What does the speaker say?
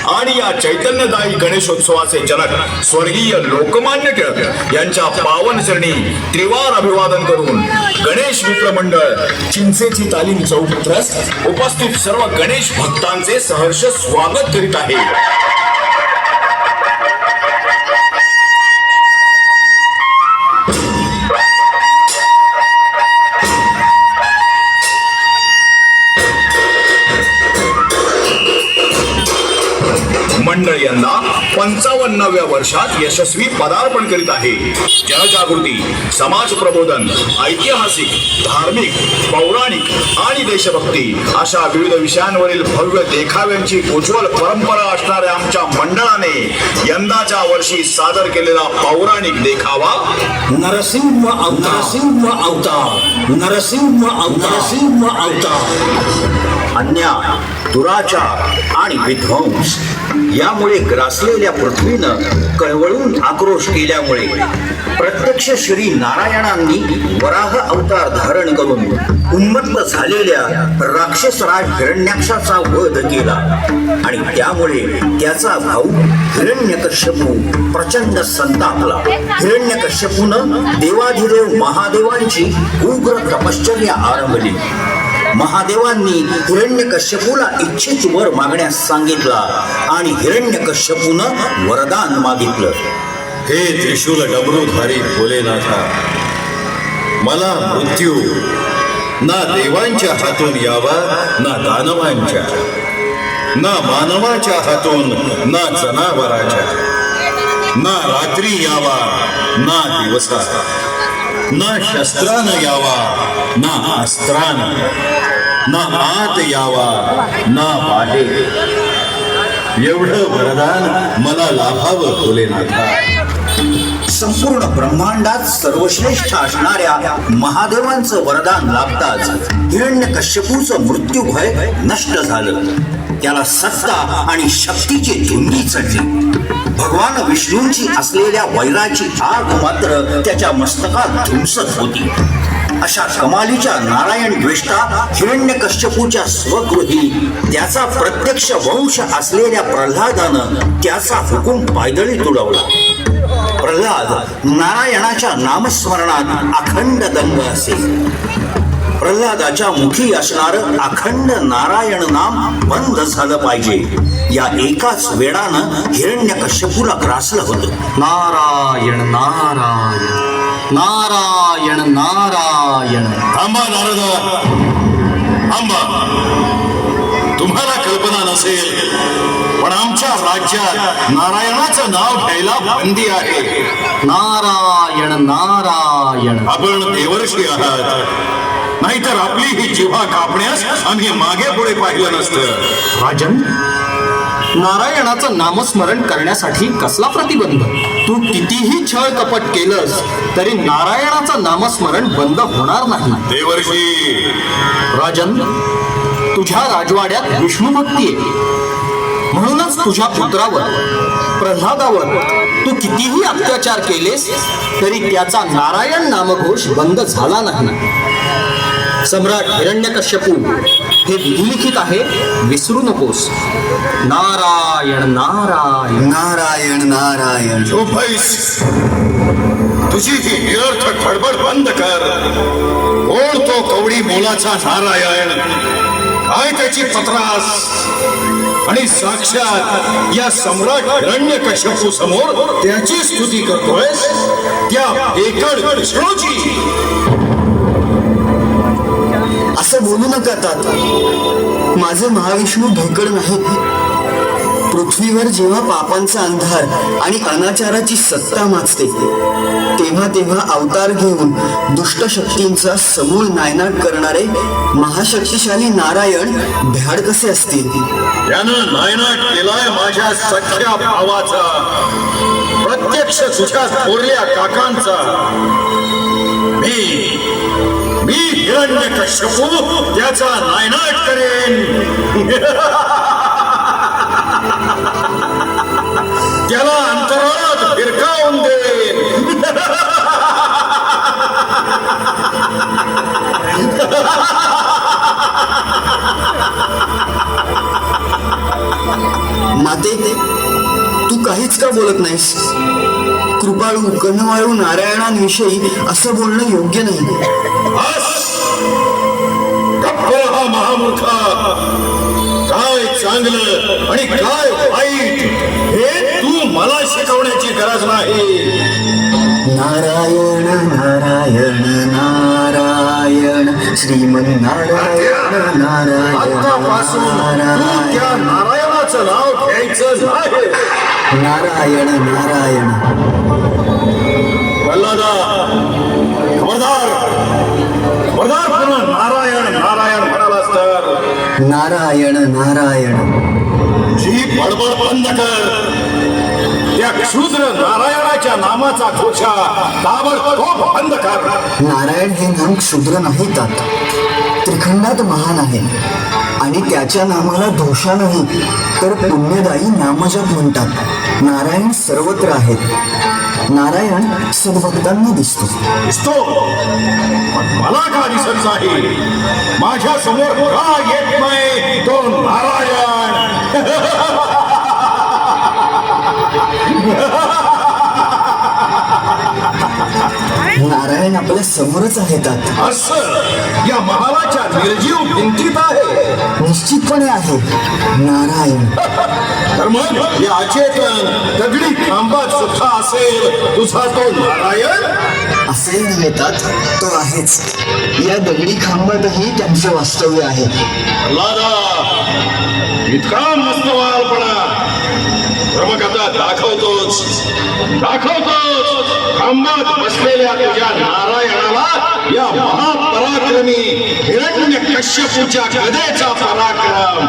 आणि या चैतन्यदायी गणेशोत्सवाचे जनक स्वर्गीय लोकमान्य टिळक यांच्या पावन चरणी त्रिवार अभिवादन करून गणेश मित्र मंडळ चिंचेची तालीम चौक ट्रस्ट उपस्थित सर्व गणेश भक्तांचे सहर्ष स्वागत करीत आहे. मंडळ यंदा 55व्या वर्षात यशस्वी पदार्पण करीत आहे. जनजागृती, समाज प्रबोधन, ऐतिहासिक, धार्मिक, पौराणिक आणि देशभक्ती अशा विविध विषयांवरील भव्य देखाव्यांची उज्ज्वल परंपरा असणाऱ्या आमच्या मंडळाने यंदाच्या वर्षी सादर केलेला पौराणिक देखावा नरसिंह अवतार, नरसिंह अवतार, नरसिंह अवतार, नरसिंह अवतार. अन्याय, दुराचार आणि विध्वंस यामुळे ग्रासलेल्या पृथ्वीनं कळवळून आक्रोश केल्यामुळे प्रत्यक्ष श्री नारायणांनी वराह अवतार धारण करून उन्मत्त झालेल्या राक्षसराज हिरण्याक्षाचा वध केला आणि त्यामुळे त्याचा भाऊ हिरण्यकश्यपू प्रचंड संतापला. हिरण्यकश्यपूनं देवाधिदेव महादेवांची उग्र तपश्चर्या आरंभली. महादेवांनी हिरण्यकश्यपूला इच्छित वर मागण्यास सांगितला आणि हिरण्यकश्यपूनं वरदान मागितलं. हे त्रिशूल डमरूधारी भोलेनाथा, मला मृत्यू ना देवांच्या हातून यावा ना दानवांच्या, ना मानवाच्या हातून ना जनावराच्या, ना रात्री यावा ना दिवसा, ना शस्त्रानं यावा ना अस्त्रानं, ना आत यावा ना बाहेर. एवढं वरदान मला लाभावं भोलेनाथा. संपूर्ण ब्रह्मांडात सर्वश्रेष्ठ असणाऱ्या महादेवांचं वरदान लाभताच हिरण्यकश्यपूचं मृत्यू भय नष्ट झालं. त्याला सत्ता आणि शक्तीची धुंदी चढली. भगवान विष्णूंची असलेल्या वैराची आग मात्र त्याच्या मस्तकात धुमसत होती. अशा कमालीच्या नारायण द्वेष्टा हिरण्यकश्यपूच्या स्वगृही त्याचा प्रत्यक्ष वंश असलेल्या प्रल्हादानं त्याचा हुकूम पायदळी तुडवला. प्रल्हाद नारायणाच्या नामस्मरणात अखंड दंग असे. प्रल्हादाच्या मुखी असणारं अखंड नारायण नाम बंद झालं पाहिजे या एकाच वेळानं हिरण्यकश्यपूला ग्रासलं होतं. नारायण नारायण नारायण नारायण. थांबा नारदा, थांबा. तुम्हाला कल्पना नसेल पण आमच्या राज्यात नारायणाचं नाव घ्यायला बंदी आहे. नारायण नारायण. आपण देवर्षी आहात, नाहीतर आपली ही जिव्हा कापण्यास आम्ही मागे पुढे पाहिलं नसतं. राजन, नारायणाचं नामस्मरण करण्यासाठी कसला प्रतिबंध? तू कितीही छळ कपट केलंस तरी नारायणाचं नामस्मरण बंद होणार नाही. देवर्षी राजन, तुझ्या राजवाड्यात विष्णू भक्ती आहे. म्हणूनच तुझ्या पुत्रावर प्रल्हादावर तू कितीही अत्याचार केलेस तरी त्याचा नारायण नामघोष बंद झाला नाही. सम्राट हिरण्यकश्यपू, हे विधिलिखित आहे, विसरू नकोस. नारायण नारायण नारायण नारायण. चुप बैस. तुझी ही निरर्थक बडबड बंद कर. कोण तो कवडी मोलाचा नारायण? काय त्याची पत्रास? आणि साक्षात या सम्राट हिरण्यकश्यपू समोर त्याची स्तुती करतोयस, त्या एकड विष्णूची. असं बोलू नका तात. माझे महाविष्णू ढेकड नाहीत. पृथ्वीवर जेव्हा पापांचा अंधार आणि अनाचाराची सत्ता माजते तेव्हा तेव्हा अवतार घेऊन दुष्ट शक्तींचा समूळ नायनाट करणारे महाशक्तिशाली नारायण भ्याड कसे असतील? यानं नायनाट केलाय माझ्या सख्या भावाचा, प्रत्यक्ष तुझ्या थोरल्या काकांचा. मी हिरण्यकश्यपू त्याचा नायनाट करेन. त्याला अंतराळात भिरकावून देईन. माते तू काहीच का बोलत नाहीस? कृपाळू कनवाळू नारायणांविषयी असं बोलणं योग्य नाही. गप्प हा महामूर्खा. काय चांगलं आणि काय वाईट हे तू मला शिकवण्याची गरज नाही. नारायण नारायण नारायण श्रीमन्नारायण नारायण आतापासून तू त्या नारायण नारायणाचं नाव घ्यायचं नाही. नारायण नारायण. प्रल्हादा, खबरदार खबरदार, पुन्हा नारायण नारायण म्हणालास तर नारायण नारायण. जी बडबड बंद कर. त्या क्षुद्र नारायणाच्या नामाचा घोषा ताबडतोब बंद कर. नारायण हे नाम क्षुद्र नाही तात, त्रिखंडात महान आहे आणि त्याच्या नामाला दोषा नाही तर पुण्यदायी नामजप म्हणतात. नारायण सर्वत्र आहेत. नारायण सद्भक्तांना दिसतो. दिसतो पण मला का दिसत नाही? माझ्या समोर का येत नाही तो नारायण? नारायण आपल्या समोरच आहेत. असं या महालाच्या निर्जीव भिंतीत आहे. निश्चितपणे आहे नारायण. तर मग या अचेतन दगडी खांबात सुद्धा असेल तुझा तो नारायण. असे म्हणतात तो आहेच. या दगडी खांबातही त्यांचे वास्तव्य आहे. लादा, इतका मस्त वालपणा तर मग आता दाखवतोच खांबात बसलेल्या तुझ्या नारायणाला या महापराक्रमी हिरण्य कश्यपूच्या गदेचा पराक्रम.